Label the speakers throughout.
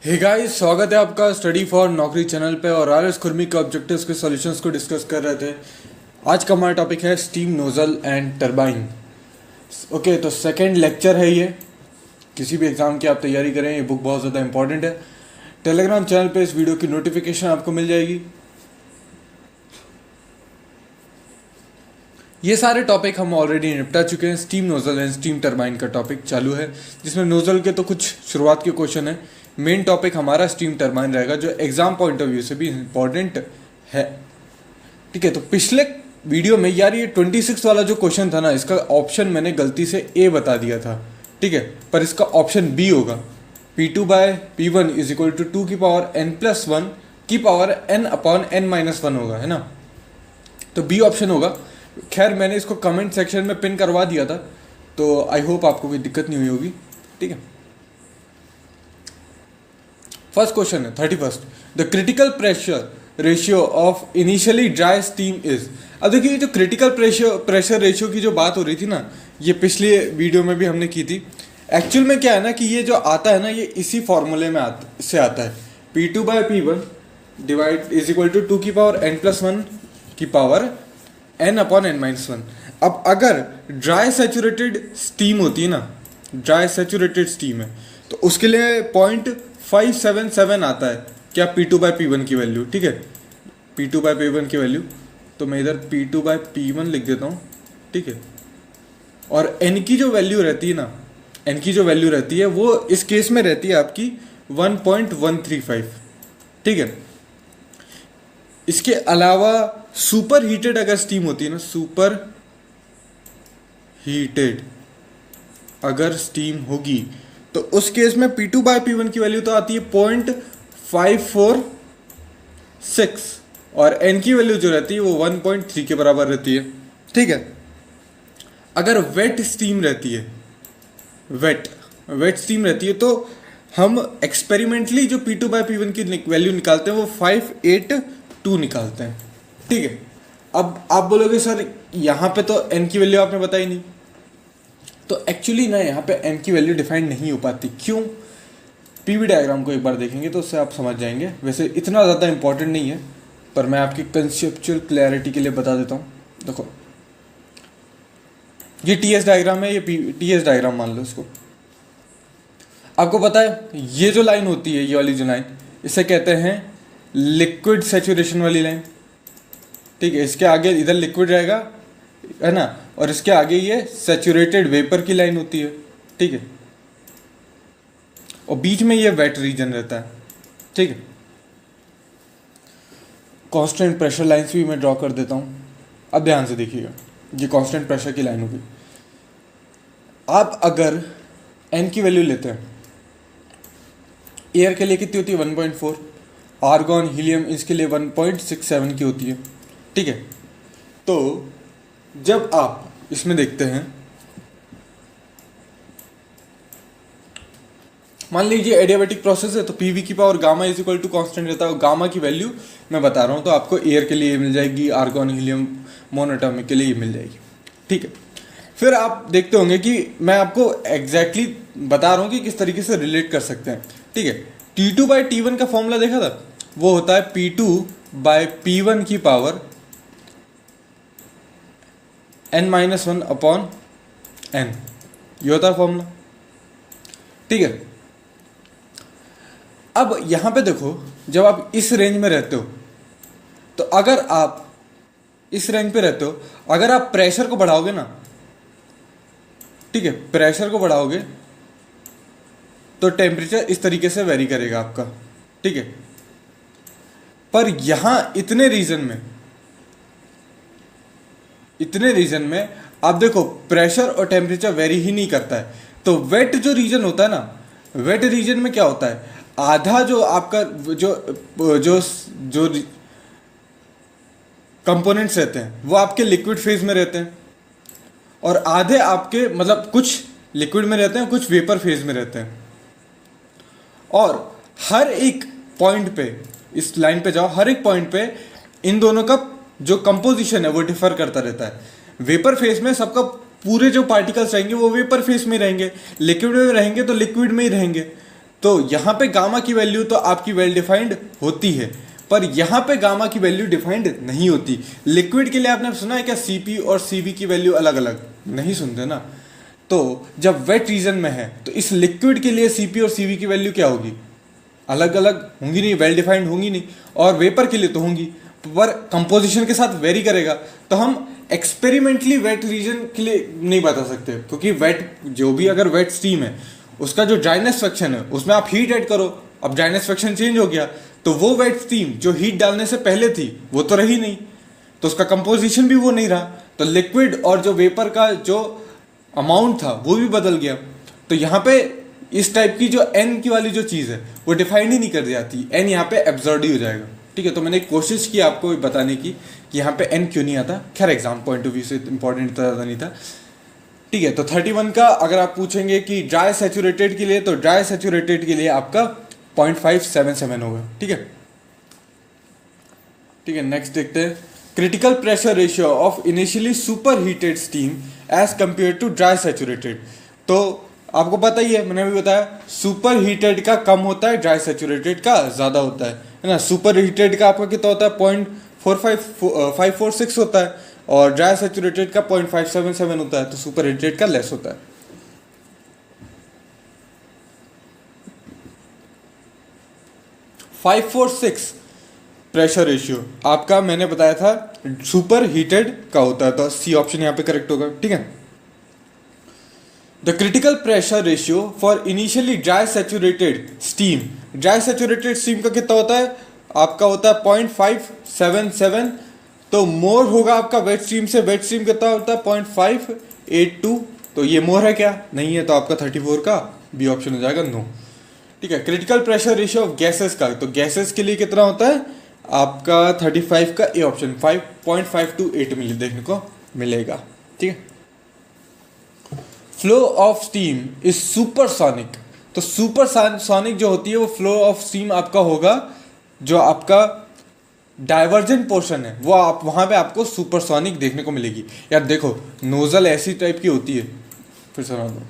Speaker 1: Hey guys, स्वागत है आपका स्टडी फॉर नौकरी चैनल पे। और आर एस खुरमी के ऑब्जेक्टिव्स के सॉल्यूशंस को डिस्कस कर रहे थे। आज का हमारा टॉपिक है steam nozzle and turbine. Okay, तो सेकंड लेक्चर है ये। किसी भी एग्ज़ाम की आप तैयारी करें, ये बुक बहुत ज़्यादा इंपॉर्टेंट है। टेलीग्राम चैनल पे इस वीडियो की नोटिफिकेशन आपको मिल जाएगी। ये सारे टॉपिक हम ऑलरेडी निपटा चुके हैं। Steam nozzle and steam turbine का टॉपिक चालू है, जिसमें नोजल के तो कुछ शुरुआत के क्वेश्चन है। मेन टॉपिक हमारा स्टीम टरबाइन रहेगा, जो एग्जाम पॉइंट ऑफ व्यू से भी इम्पॉर्टेंट है। ठीक है, तो पिछले वीडियो में यार ये 26 वाला जो क्वेश्चन था ना, इसका ऑप्शन मैंने गलती से ए बता दिया था। ठीक है, पर इसका ऑप्शन बी होगा। P2/P1 इज इक्वल टू 2 की पावर n+1 की पावर n अपॉन n-1 होगा, है ना। तो बी ऑप्शन होगा। खैर, मैंने इसको कमेंट सेक्शन में पिन करवा दिया था, तो आई होप आपको कोई दिक्कत नहीं हुई होगी। ठीक है, फर्स्ट क्वेश्चन है 31st। The critical pressure ratio of initially dry steam is. अब देखिए, ये जो क्रिटिकल प्रेशर रेशियो की जो बात हो रही थी ना, ये पिछले वीडियो में भी हमने की थी। एक्चुअल में क्या है ना कि ये जो आता है ना, ये इसी फॉर्मूले में से आता है। P2/P1 divide is equal to 2 की पावर n+1 की पावर n अपॉन n-1। अब अगर ड्राई सैचुरेटेड स्टीम होती है ना, ड्राई सैचुरेटेड स्टीम है, तो उसके लिए 0.577 आता है क्या P2/P1 की वैल्यू। ठीक है, P2/P1 की वैल्यू, तो मैं इधर P2/P1 लिख देता हूँ। ठीक है, और n की जो वैल्यू रहती है ना, n की जो वैल्यू रहती है वो इस केस में रहती है आपकी 1.135। ठीक है, इसके अलावा सुपर हीटेड अगर स्टीम होती है ना, सुपर हीटेड अगर स्टीम होगी, तो उस केस में P2/P1 की वैल्यू तो आती है 0.546 और n की वैल्यू जो रहती है वो 1.3 के बराबर रहती है। ठीक है, अगर वेट स्टीम रहती है, वेट स्टीम रहती है, तो हम एक्सपेरिमेंटली जो P2/P1 की वैल्यू निकालते हैं वो 582 निकालते हैं। ठीक है, अब आप बोलोगे सर यहाँ पे तो n की वैल्यू आपने बताई नहीं। तो एक्चुअली ना, यहाँ पे n की वैल्यू डिफाइन नहीं हो पाती। क्यों? पीवी डायग्राम को एक बार देखेंगे तो उससे आप समझ जाएंगे। वैसे इतना ज़्यादा इंपॉर्टेंट नहीं है, पर मैं आपकी कंसेप्चुअल क्लैरिटी के लिए बता देता हूँ। देखो, ये टीएस डायग्राम है, ये टीएस डायग्राम मान लो इसको। आपको पता है ये जो लाइन होती है, ये वाली जो लाइन, इसे कहते हैं लिक्विड सैचुरेशन वाली लाइन। ठीक है, इसके आगे इधर लिक्विड रहेगा, है ना, और इसके आगे ये सैचुरेटेड वेपर की लाइन होती है। ठीक है, और बीच में ये वेट रीजन रहता है। ठीक है, कांस्टेंट प्रेशर लाइंस भी मैं ड्रॉ कर देता हूं। अब ध्यान से देखिएगा, ये कांस्टेंट प्रेशर की लाइन होगी। आप अगर n की वैल्यू लेते हैं, एयर के लिए कितनी होती है 1.4, आर्गॉन हीलियम इसके लिए 1.67 की होती है। ठीक है, तो जब आप इसमें देखते हैं, मान लीजिए एडियाबेटिक प्रोसेस है, तो पीवी की power gamma is equal to constant रहता है। गामा की वैल्यू मैं बता रहा हूँ, तो आपको एयर के लिए ये मिल जाएगी, आर्गॉन हीलियम मोनोटॉमिक के लिए ये मिल जाएगी। ठीक है, फिर आप देखते होंगे कि मैं आपको एग्जैक्टली बता रहा हूँ कि किस तरीके से रिलेट कर सकते हैं। ठीक है, T2/T1 का फॉर्मूला देखा था, वो होता है P2/P1 की पावर n-1 अपॉन n, ये होता है फॉर्मूला। ठीक है, अब यहां पे देखो, जब आप इस रेंज में रहते हो, तो अगर आप इस रेंज पे रहते हो, अगर आप प्रेशर को बढ़ाओगे ना, ठीक है, प्रेशर को बढ़ाओगे तो टेम्परेचर इस तरीके से वेरी करेगा आपका। ठीक है, पर यहां इतने रीजन में आप देखो प्रेशर और टेम्परेचर वेरी ही नहीं करता है। तो वेट जो रीजन होता है ना, वेट रीजन में क्या होता है, आधा जो आपका जो कंपोनेंट्स रहते हैं वो आपके लिक्विड फेज में रहते हैं, और आधे आपके मतलब कुछ लिक्विड में रहते हैं, कुछ वेपर फेज में रहते हैं। और हर एक पॉइंट पे, इस लाइन पे जाओ, हर एक पॉइंट पे इन दोनों का जो कंपोजिशन है वो डिफर करता रहता है। वेपर फेज में सबका पूरे जो पार्टिकल्स रहेंगे वो वेपर फेज में रहेंगे, लिक्विड में रहेंगे तो लिक्विड में ही रहेंगे। तो यहाँ पे गामा की वैल्यू तो आपकी वेल डिफाइंड होती है, पर यहाँ पे गामा की वैल्यू डिफाइंड नहीं होती। लिक्विड के लिए आपने सुना है क्या सीपी और सीवी की वैल्यू अलग अलग? नहीं सुनते ना। तो जब वेट रीजन में है तो इस लिक्विड के लिए सीपी और सीवी की वैल्यू क्या होगी? अलग अलग होंगी नहीं, वेल डिफाइंड होंगी नहीं। और वेपर के लिए तो होंगी, पर कंपोजिशन के साथ वेरी करेगा। तो हम एक्सपेरिमेंटली वेट रीजन के लिए नहीं बता सकते, क्योंकि वेट जो भी अगर वेट स्टीम है उसका जो ड्राइनेस फ्रैक्शन है उसमें आप हीट ऐड करो, अब ड्राइनेस फ्रैक्शन चेंज हो गया तो वो वेट स्टीम जो हीट डालने से पहले थी वो तो रही नहीं, तो उसका कंपोजिशन भी वो नहीं रहा। तो लिक्विड और जो वेपर का जो अमाउंट था वो भी बदल गया। तो यहाँ पे इस टाइप की जो एन की वाली जो चीज़ है वो डिफाइंड ही नहीं कर जाती, एन यहाँ पे एब्जॉर्ड ही हो जाएगा। ठीक है, तो मैंने कोशिश की आपको बताने की कि यहाँ पे एन क्यों नहीं आता। खैर एग्जाम पॉइंट ऑफ व्यू से इंपॉर्टेंट इतना ज़्यादा नहीं था। ठीक है, तो 31 का अगर आप पूछेंगे कि ड्राई सैचुरेटेड के लिए, तो ड्राई सैचुरेटेड के लिए आपका 0.577 होगा। ठीक है, ठीक है, नेक्स्ट देखते हैं। Critical pressure ratio of initially super heated steam as compare to dry saturated. तो आपको पता ही है, मैंने भी बताया, सुपर हीटेड का कम होता है, ड्राई सैचुरेटेड का ज़्यादा होता है ना। सुपर हीटेड का आपका कितना होता है? 0.546 होता है, और ड्राई सैचुरेटेड का 0.577 होता है, तो सुपर हीटेड का लेस होता है। (546) प्रेशर रेशियो आपका मैंने बताया था सुपर हीटेड का होता है, तो सी ऑप्शन यहाँ पे करेक्ट होगा। ठीक है, the critical pressure ratio for initially dry saturated steam, dry saturated steam का कितना होता है? आपका होता है 0.577, तो मोर होगा आपका वेट स्ट्रीम से। वेट स्ट्रीम कितना होता है? 0.582, तो ये मोर है क्या? नहीं है, तो आपका 34 का बी ऑप्शन हो जाएगा, नो। ठीक है, critical pressure ratio of gases का, तो गैसेस के लिए कितना होता है? आपका 35 का ए ऑप्शन, 5.528 मिले देखने को मिलेगा। ठीक है, flow of steam is supersonic, तो सुपरसोनिक जो होती है वो फ्लो ऑफ स्टीम आपका होगा, जो आपका डाइवर्जेंट पोर्शन है वो आप वहां पे आपको सुपरसोनिक देखने को मिलेगी। यार देखो, नोजल ऐसी टाइप की होती है, फिर सुना दो,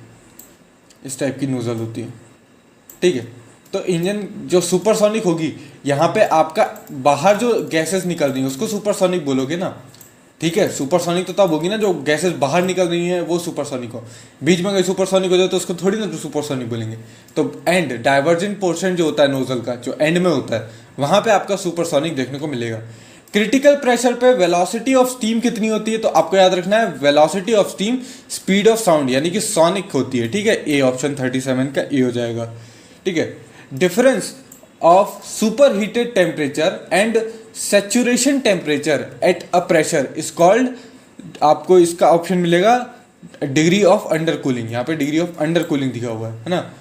Speaker 1: इस टाइप की नोजल होती है। ठीक है, तो इंजन जो सुपरसोनिक होगी, यहाँ पे आपका बाहर जो गैसेस निकल रही हैं उसको सुपरसोनिक बोलोगे ना। ठीक है, सुपरसोनिक तो तब होगी ना जो गैसेस बाहर निकल रही हैं वो सुपरसोनिक हो। बीच में अगर सुपरसोनिक हो जाए तो उसको थोड़ी ना तो सुपरसोनिक बोलेंगे। तो एंड डाइवर्जेंट पोर्शन जो होता है नोजल का, जो एंड में होता है, वहां पे आपका सुपरसोनिक देखने को मिलेगा। क्रिटिकल प्रेशर पे वेलोसिटी ऑफ स्टीम कितनी होती है? तो आपको याद रखना है velocity of steam speed of sound, यानी कि सोनिक होती है। ठीक है, ए ऑप्शन 37 का ए हो जाएगा। ठीक है, difference of super heated temperature and saturation temperature at a pressure is called, आपको इसका ऑप्शन मिलेगा डिग्री ऑफ अंडर कूलिंग। यहाँ पे डिग्री ऑफ अंडर कूलिंग दिखा हुआ है ना।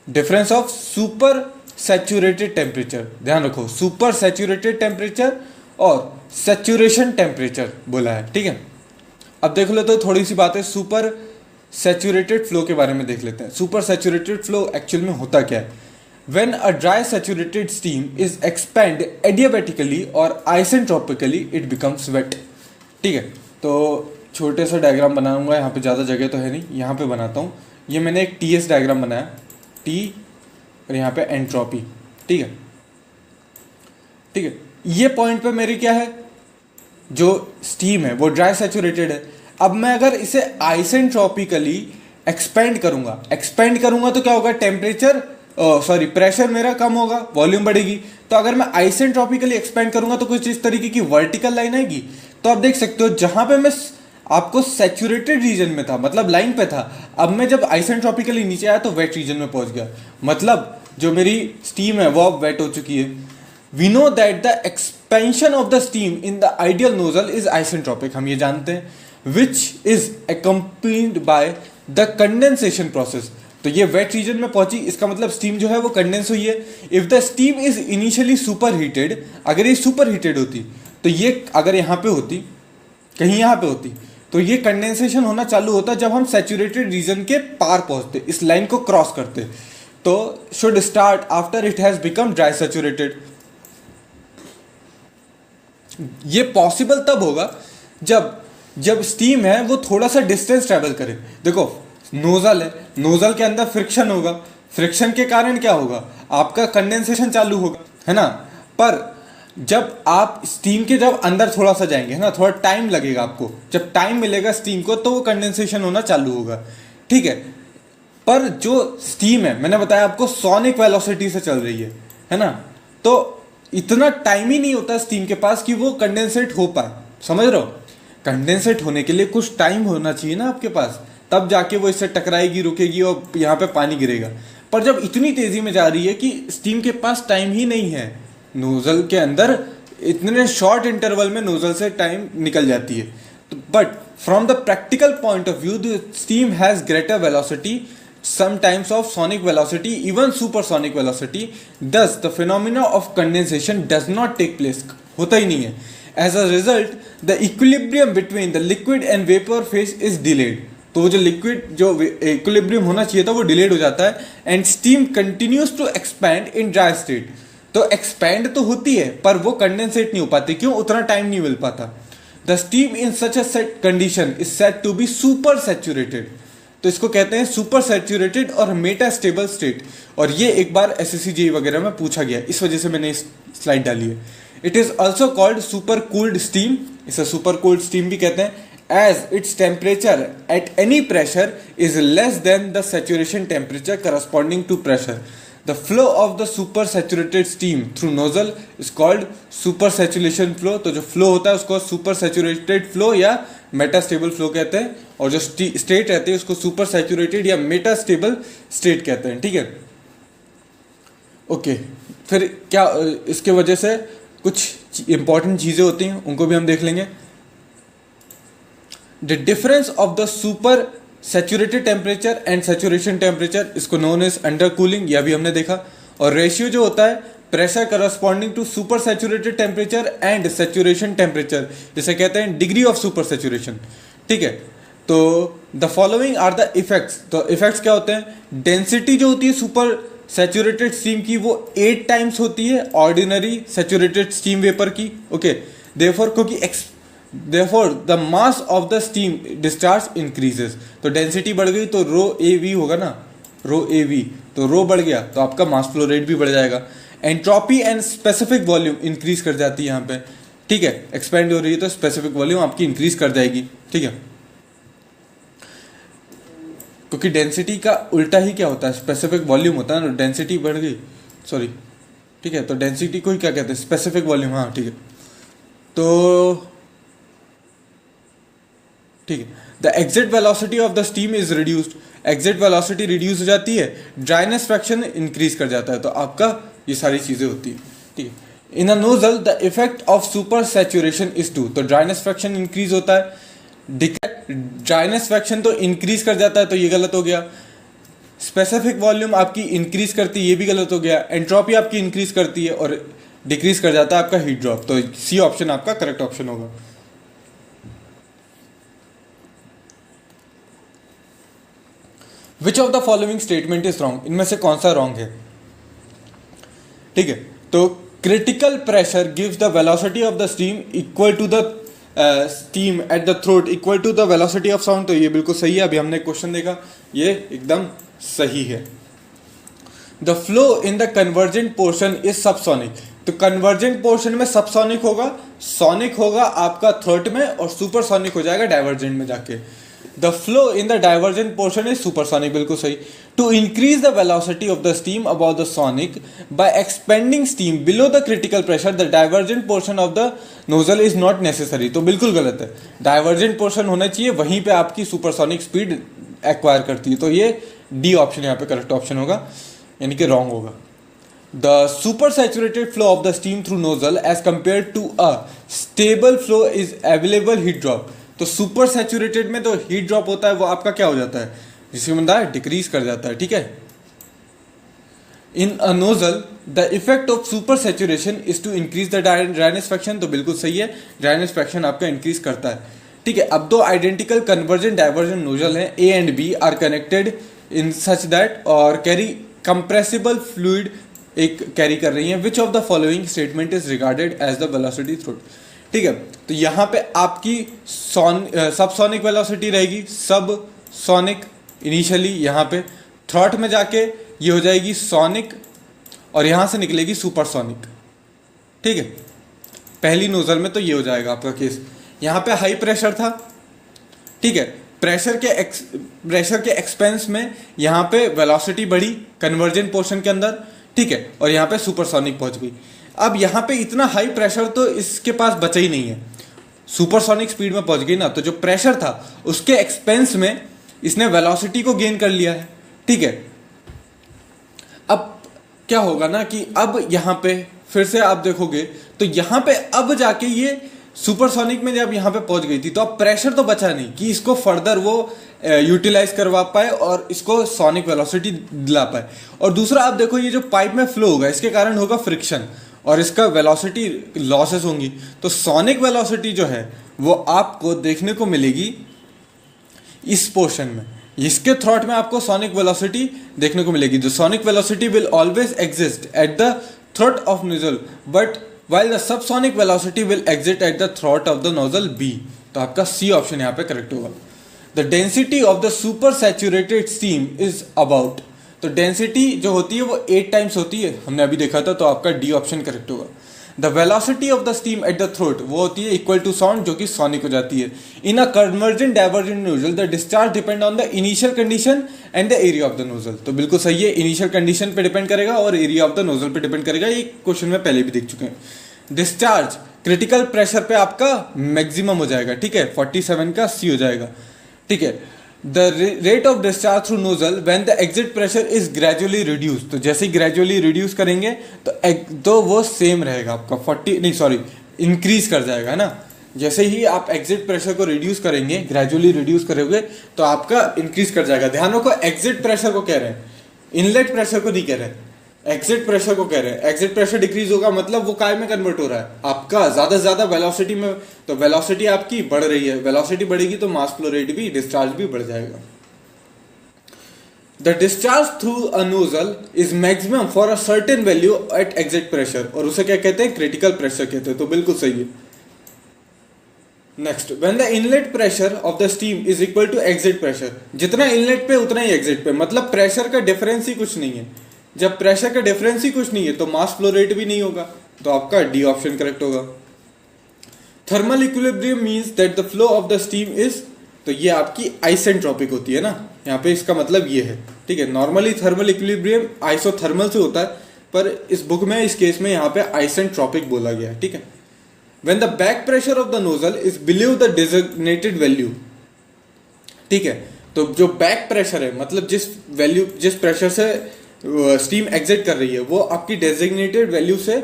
Speaker 1: Difference of super saturated temperature, ध्यान रखो, सुपर सैचुरेटेड टेम्परेचर और सैचुरेशन टेम्परेचर बोला है। ठीक है, अब देख लो तो थोड़ी सी बातें सुपर सैचुरेटेड फ्लो के बारे में देख लेते हैं। सुपर सैचुरेटेड फ्लो एक्चुअल में होता क्या है? When a dry saturated steam is expanded adiabatically or isentropically it becomes wet। ठीक है, तो छोटे सा डायग्राम बनाऊंगा, यहाँ पे ज़्यादा जगह तो है नहीं, यहाँ पे बनाता हूँ। ये मैंने एक TS डायग्राम बनाया, T और यहाँ पे एंट्रोपी। ठीक है, ठीक है, ये पॉइंट पे मेरी क्या है, जो स्टीम है वो ड्राई सैचुरेटेड है। अब मैं अगर इसे आइसेंट्रोपिकली एक्सपेंड करूंगा तो क्या होगा? टेम्परेचर प्रेशर मेरा कम होगा, वॉल्यूम बढ़ेगी। तो अगर मैं आइसेंट्रोपिकली एक्सपेंड करूंगा तो कुछ इस तरीके की वर्टिकल लाइन आएगी। तो आप देख सकते हो जहां पे मैं आपको सैचुरेटेड रीजन में था, मतलब लाइन पे था, अब मैं जब आइसेंट्रोपिकली नीचे आया तो वेट रीजन में पहुंच गया, मतलब जो मेरी स्टीम है वो अब वेट हो चुकी है। We know that the expansion of the steam in the ideal nozzle is isentropic, हम ये जानते हैं, which is accompanied by the condensation process. तो ये वेट रीजन में पहुंची, इसका मतलब स्टीम जो है वो कंडेंस हुई है। If the steam is initially super heated, अगर ये सुपर हीटेड होती तो ये अगर यहाँ पे होती, कहीं यहाँ पे होती, तो ये कंडेंसेशन होना चालू होता जब हम सैचुरेटेड रीजन के पार पहुंचते, इस लाइन को क्रॉस करते। तो should start after it has become dry saturated. ये पॉसिबल तब होगा जब स्टीम है वो थोड़ा सा डिस्टेंस ट्रेवल करे। देखो नोजल है, नोजल के अंदर फ्रिक्शन होगा, फ्रिक्शन के कारण क्या होगा, आपका कंडेंसेशन चालू होगा, है ना। पर जब आप स्टीम के जब अंदर थोड़ा सा जाएंगे, है ना, थोड़ा टाइम लगेगा आपको, जब टाइम मिलेगा स्टीम को तो वो कंडेंसेशन होना चालू होगा, ठीक है। पर जो स्टीम है, मैंने बताया आपको, सोनिक वेलोसिटी से चल रही है ना, तो इतना टाइम ही नहीं होता स्टीम के पास कि वो कंडेंसेट हो पाए, समझ रहे हो। कंडेंसेट होने के लिए कुछ टाइम होना चाहिए ना आपके पास, तब जाके वो इससे टकराएगी, रुकेगी और यहाँ पे पानी गिरेगा। पर जब इतनी तेजी में जा रही है कि स्टीम के पास टाइम ही नहीं है, नोजल के अंदर इतने शॉर्ट इंटरवल में नोजल से टाइम निकल जाती है। But from the practical point of view the steam has greater velocity, sometimes of sonic velocity, even supersonic velocity. Thus the phenomena of condensation does not take place, होता ही नहीं है। As a result the equilibrium between the liquid and vapor phase is delayed, तो वो जो liquid जो equilibrium होना चाहिए था वो डिलेड हो जाता है। And steam continues to expand in dry state, तो एक्सपैंड तो होती है पर वो कंडेंसेट नहीं हो पाती, क्यों, उतना टाइम नहीं मिल पाता। The steam in such a set condition is said to be super saturated, तो इसको कहते हैं सुपर सैचुरेटेड और मेटा स्टेबल स्टेट। और ये एक बार एसएससी जेईई वगैरह में पूछा गया, इस वजह से मैंने इस स्लाइड डाली है। It is also called super cooled steam, इसे सुपर कूल्ड स्टीम भी कहते हैं, as its temperature at any pressure is less than the saturation temperature corresponding to pressure. The flow of the super saturated steam through nozzle is called super saturation flow. तो जो flow होता है उसको super saturated flow या meta stable flow कहते हैं, और जो state रहती है उसको super saturated या meta stable state कहते हैं, ठीक है। ओके, फिर क्या इसके वजह से कुछ इंपॉर्टेंट चीज़ें होती हैं, उनको भी हम देख लेंगे। The difference of the super saturated temperature and saturation temperature, इसको known as undercooling, यह भी हमने देखा। और रेशियो जो होता है pressure corresponding to super saturated temperature and saturation temperature, जिसे कहते हैं डिग्री ऑफ सुपर सैचुरेशन, ठीक है। तो the following are the effects, तो इफेक्ट्स क्या होते हैं, डेंसिटी जो होती है सुपर सैचुरेटेड स्टीम की वो 8 टाइम्स होती है ऑर्डिनरी सैचुरेटेड स्टीम वेपर की, okay. Therefore the mass of the steam discharge increases, तो डेंसिटी बढ़ गई तो रो ए वी होगा ना, रो ए वी, तो रो बढ़ गया तो आपका मास फ्लो रेट भी बढ़ जाएगा। Entropy and specific volume increase कर जाती है यहाँ पे, ठीक है। एक्सपेंड हो रही है तो स्पेसिफिक वॉल्यूम आपकी इंक्रीज कर जाएगी, ठीक है। क्योंकि डेंसिटी का उल्टा ही क्या होता है, स्पेसिफिक वॉल्यूम होता है ना, डेंसिटी बढ़ गई, सॉरी, ठीक है। तो डेंसिटी को ही क्या कहते हैं, स्पेसिफिक वॉल्यूम, हाँ ठीक है। तो ठीक है, the exit velocity of the steam is reduced, exit velocity reduce हो जाती है, ड्राइनेस फ्रैक्शन इंक्रीज कर जाता है, तो आपका ये सारी चीजें होती है, ठीक है। In a nozzle the effect of super saturation is 2, तो ड्राइनेस फ्रैक्शन इंक्रीज होता है, ड्राइनेस फ्रैक्शन तो इंक्रीज कर जाता है, तो ये गलत हो गया। स्पेसिफिक वॉल्यूम आपकी इंक्रीज करती है, ये भी गलत हो गया। एंट्रोपी आपकी इंक्रीज करती है और डिक्रीज कर जाता है आपका हीट ड्रॉप, तो सी ऑप्शन आपका करेक्ट ऑप्शन होगा। Which of the following statement is wrong, इनमें से कौन सा रॉन्ग है, ठीक है। तो critical pressure gives the velocity of the steam equal to the steam at the throat equal to the velocity of sound, तो ये बिल्कुल सही है, अभी हमने क्वेश्चन देखा, ये एकदम सही है। The flow in the convergent portion is subsonic, तो कन्वर्जेंट पोर्शन में सबसोनिक होगा, सोनिक होगा आपका थर्ड में और सुपरसोनिक हो जाएगा डाइवर्जेंट में जाके। The flow in the divergent portion is supersonic, बिल्कुल सही। To increase the velocity of the steam about the sonic by expanding steam below the critical pressure the divergent portion of the nozzle is not necessary, तो बिल्कुल गलत है। Divergent portion होना चाहिए, वहीं पे आपकी सुपरसोनिक स्पीड एक्वायर करती है, तो ये डी ऑप्शन यहाँ पे करेक्ट ऑप्शन होगा, यानी कि रॉन्ग होगा। The supersaturated flow of the steam through nozzle as compared to a stable flow is available heat drop, तो सुपर सैचुरेटेड में तो हीट ड्रॉप होता है वो आपका क्या हो जाता है, जिसके बंदा डिक्रीज कर जाता है, ठीक है। In a nozzle the effect of super saturation is to increase the dryness fraction, तो बिल्कुल सही है, ड्राइनेस फ्रैक्शन आपका इंक्रीज करता है, ठीक है। अब दो आइडेंटिकल कन्वर्जेंट डाइवर्जेंट नोजल हैं, A and B are connected in such that और कैरी कंप्रेसिबल फ्लूइड एक कैरी कर रही है। Which of the following statement is regarded as the velocity through, ठीक है। तो यहाँ पे आपकी सबसोनिक वेलोसिटी रहेगी, सब सोनिक इनिशियली यहाँ पे, थ्रॉट में जाके ये हो जाएगी सोनिक और यहाँ से निकलेगी सुपरसोनिक। ठीक है, पहली नोजल में तो ये हो जाएगा आपका केस। यहाँ पे हाई प्रेशर था, ठीक है, प्रेशर के एक्सपेंस में यहाँ पे वेलोसिटी बढ़ी कन्वर्जन पोर्शन के अंदर, ठीक है, और यहाँ पे सुपरसोनिक पहुंच गई। अब यहाँ पे इतना हाई प्रेशर तो इसके पास बचा ही नहीं है, सुपरसोनिक स्पीड में पहुंच गई ना, तो जो प्रेशर था उसके एक्सपेंस में इसने वेलोसिटी को गेन कर लिया है। ठीक है, अब क्या होगा ना कि अब यहाँ पे फिर से आप देखोगे तो यहाँ पे अब जाके ये सुपरसोनिक में जब यहाँ पे पहुंच गई थी तो अब प्रेशर तो बचा नहीं कि इसको फर्दर वो यूटिलाइज करवा पाए और इसको सोनिक वेलोसिटी दिला पाए। और दूसरा आप देखो ये जो पाइप में फ्लो होगा इसके कारण होगा फ्रिक्शन और इसका वेलोसिटी लॉसेस होंगी, तो सोनिक वेलोसिटी जो है वो आपको देखने को मिलेगी इस पोर्शन में। इसके थ्रॉट में आपको सोनिक वेलोसिटी देखने को मिलेगी। The sonic velocity will always exist at the throat of nozzle but while the subsonic velocity will exit at the throat of the nozzle B। तो आपका सी ऑप्शन यहाँ पे करेक्ट होगा। The density of the super saturated steam is about, तो density जो होती है वो 8 टाइम्स होती है, हमने अभी देखा था, तो आपका डी ऑप्शन करेक्ट होगा। The velocity of the steam at the throat वो होती है इक्वल टू साउंड, जो कि सोनिक हो जाती है। In a convergent divergent nozzle the discharge depend on the initial condition and the area of the nozzle. तो बिल्कुल सही है, इनिशियल कंडीशन पे डिपेंड करेगा और एरिया ऑफ द नोजल पे डिपेंड करेगा। ये क्वेश्चन में पहले भी देख चुके हैं। डिस्चार्ज क्रिटिकल प्रेशर पे आपका मैक्सिमम हो जाएगा, ठीक है, 47 का सी हो जाएगा। ठीक है, the rate of discharge through nozzle when the exit pressure is gradually reduce, तो जैसे ही ग्रेजुअली रिड्यूस करेंगे तो वो सेम रहेगा आपका 40 नहीं सॉरी इंक्रीज कर जाएगा, है ना। जैसे ही आप एग्जिट प्रेशर को रिड्यूस करेंगे, ग्रेजुअली रिड्यूस करोगे तो आपका इंक्रीज कर जाएगा। ध्यान रखो, एग्जिट प्रेशर को कह रहे हैं, इनलेट प्रेशर को नहीं कह रहे हैं, एग्जिट प्रेशर को कह रहे हैं। एग्जिट प्रेशर डिक्रीज होगा मतलब वो काय में कन्वर्ट हो रहा है आपका ज्यादा से ज्यादा वेलोसिटी में, तो वेलोसिटी आपकी बढ़ रही है, वेलोसिटी बढ़ेगी तो मास फ्लो रेट भी, डिस्चार्ज भी बढ़ जाएगा। The discharge through a nozzle is maximum for a certain value at exit pressure, और उसे क्या कहते हैं, क्रिटिकल प्रेशर कहते हैं, तो बिल्कुल सही है। Next, when the inlet pressure of the steam is equal to exit pressure, जितना इनलेट पे उतना ही एग्जिट पे, मतलब प्रेशर का डिफरेंस ही कुछ नहीं है। जब प्रेशर का डिफरेंस ही कुछ नहीं है तो मास फ्लो रेट भी नहीं होगा, तो आपका डी ऑप्शन करेक्ट होगा। Thermal equilibrium means that the flow of the steam is, तो ये आपकी आइसेंट्रोपिक होती है ना, यहाँ पे इसका मतलब ये है। ठीक है, नॉर्मली थर्मल इक्विलिब्रियम आइसोथर्मल से होता है, पर इस बुक में इस केस में यहाँ पे आइसेंट्रोपिक बोला गया है। ठीक है, when the back pressure of the nozzle is below the designated value, ठीक है, तो जो बैक प्रेशर है मतलब जिस प्रेशर से स्टीम एग्जिट कर रही है वो आपकी डेजिग्नेटेड वैल्यू से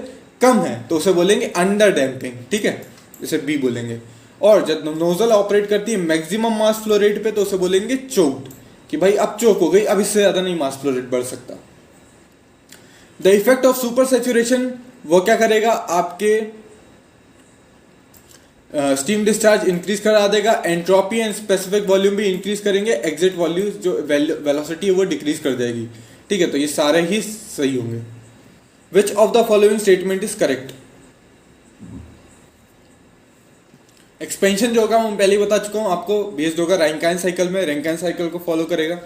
Speaker 1: कम है तो उसे बोलेंगे अंडर डैम्पिंग। ठीक है, इसे बी बोलेंगे। और जब नोजल ऑपरेट करती है मैक्सिमम मास फ्लो रेट पे तो उसे बोलेंगे चोक्ड, कि भाई अब चोक हो गई, अब इससे ज्यादा नहीं मास फ्लो रेट बढ़ सकता। The effect of super saturation वो क्या करेगा, आपके स्टीम डिस्चार्ज इंक्रीज करा देगा, एंट्रोपी एंड स्पेसिफिक वॉल्यूम भी इंक्रीज करेंगे, एग्जिट वॉल्यूम जो वेलोसिटी है वो डिक्रीज कर जाएगी। ठीक है, तो ये सारे ही सही होंगे। विच of the following statement is correct. Expansion जो होगा मैं पहले ही बता चुका हूं आपको, बेस्ड होगा रैंकाइन साइकिल में, रैंकाइन साइकिल को फॉलो करेगा।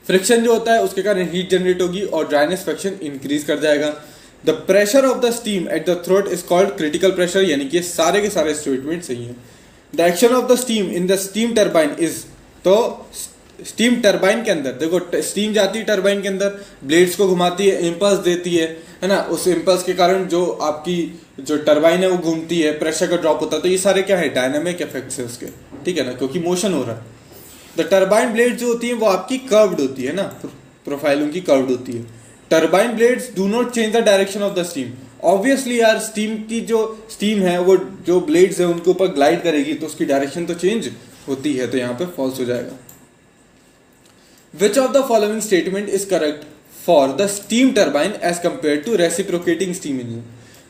Speaker 1: फ्रिक्शन जो होता है उसके कारण हीट जनरेट होगी और ड्राइनेस फ्रैक्शन इंक्रीज कर जाएगा। The pressure of the steam at the throat is called critical pressure, यानी कि सारे के सारे स्टेटमेंट सही हैं। The action of the steam in the steam turbine is, तो स्टीम टरबाइन के अंदर देखो, स्टीम जाती है टरबाइन के अंदर, ब्लेड्स को घुमाती है, इंपल्स देती है ना, उस इंपल्स के कारण जो आपकी जो टरबाइन है वो घूमती है, प्रेशर का ड्रॉप होता है, तो ये सारे क्या है, डायनामिक इफेक्ट्स है उसके। ठीक है ना, क्योंकि मोशन हो रहा है। द टरबाइन ब्लेड जो होती है वो आपकी कर्व्ड होती है ना, प्रोफाइल उनकी कर्व्ड होती है। Turbine blades do not change the direction of the steam. Obviously यार स्टीम की जो स्टीम है वो जो ब्लेड्स है उनके ऊपर ग्लाइड करेगी तो उसकी डायरेक्शन तो चेंज होती है, तो यहाँ पे फॉल्स हो जाएगा। Which of the following statement is correct for the steam turbine as compared to reciprocating steam engine?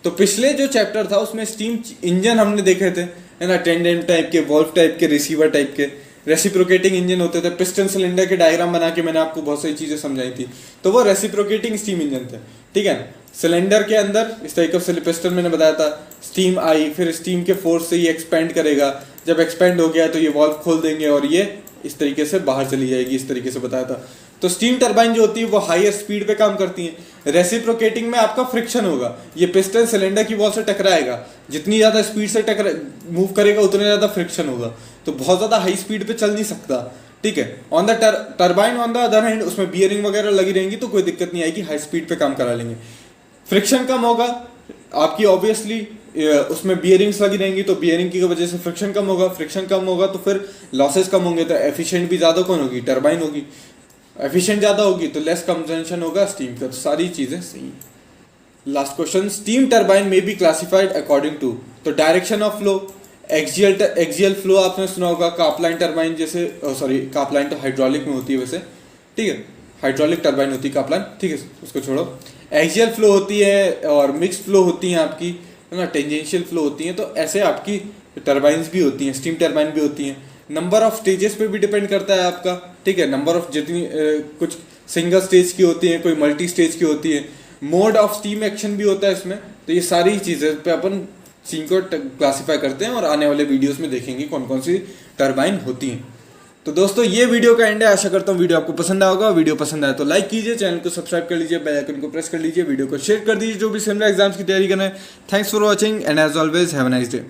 Speaker 1: तो पिछले जो चैप्टर था उसमें स्टीम इंजन हमने देखे थे, है ना, टेंडेंट टाइप के, वॉल्व टाइप के, रिसीवर टाइप के। रेसिप्रोकेटिंग इंजन होते थे, पिस्टन सिलेंडर के डायग्राम बना के मैंने आपको बहुत सारी चीजें समझाई थी, तो वो रेसिप्रोकेटिंग स्टीम इंजन थे। ठीक है, सिलेंडर के अंदर इस तरीके से पिस्टन मैंने बताया था, स्टीम आई, फिर स्टीम के फोर्स से ये एक्सपेंड करेगा, जब एक्सपेंड हो गया तो ये वॉल्व खोल देंगे और ये इस तरीके से बाहर चली जाएगी, इस तरीके से बताया था। तो स्टीम टरबाइन जो होती है वो हाईएस्ट स्पीड पे काम करती है। रेसिप्रोकेटिंग में आपका फ्रिक्शन होगा, ये पिस्टन सिलेंडर की वॉल से टकराएगा, जितनी ज़्यादा स्पीड से मूव करेगा उतने ज़्यादा फ्रिक्शन होगा, तो बहुत ज़्यादा हाई स्पीड पे चल नहीं सकता, ठीक है। On the turbine on the other hand उसमें बियरिंग वगैरह लगी रहेंगी तो कोई दिक्कत नहीं आएगी, हाई स्पीड पे काम करा लेंगे। फ्रिक्शन कम होगा आपकी, ऑब्वियसली उसमें बियरिंग्स लगी रहेंगी तो बियरिंग की वजह से फ्रिक्शन कम होगा, फ्रिक्शन कम होगा तो फिर लॉसेस कम होंगे, तो एफिशिएंट भी ज़्यादा कौन होगी, टरबाइन होगी। एफिशिएंट ज़्यादा होगी तो लेस कंजम्पशन होगा स्टीम का, तो सारी चीज़ें सही हैं। लास्ट क्वेश्चन, स्टीम टरबाइन में बी क्लासिफाइड अकॉर्डिंग टू, तो direction of flow, axial flow आपने सुना होगा, कापलाइन टरबाइन जैसे, सॉरी कापलाइन तो हाइड्रोलिक में होती है वैसे, ठीक है, हाइड्रोलिक टरबाइन होती है कापलाइन, ठीक है उसको छोड़ो। एक्सियल फ्लो होती है और मिक्स फ्लो होती हैं आपकी, है ना, टेंजेंशियल फ्लो होती हैं, तो ऐसे आपकी टरबाइंस भी होती हैं, स्टीम टरबाइन भी होती हैं। नंबर ऑफ स्टेजेस पे भी डिपेंड करता है आपका, ठीक है, नंबर ऑफ जितनी कुछ सिंगल स्टेज की होती है, कोई मल्टी स्टेज की होती है, मोड ऑफ स्टीम एक्शन भी होता है इसमें, तो ये सारी चीज़ें पे अपन सीन को क्लासीफाई करते हैं और आने वाले वीडियोस में देखेंगे कौन कौन सी टरबाइन होती हैं। तो दोस्तों ये वीडियो का एंड है, आशा करता हूँ वीडियो आपको पसंद आया होगा। वीडियो पसंद आया तो लाइक कीजिए, चैनल को सब्सक्राइब कर लीजिए, बेल आइकन को प्रेस कर लीजिए, वीडियो को शेयर कर दीजिए जो भी सिमिलर एग्जाम्स की तैयारी कर रहे हैं। Thanks for watching and as always have a nice day.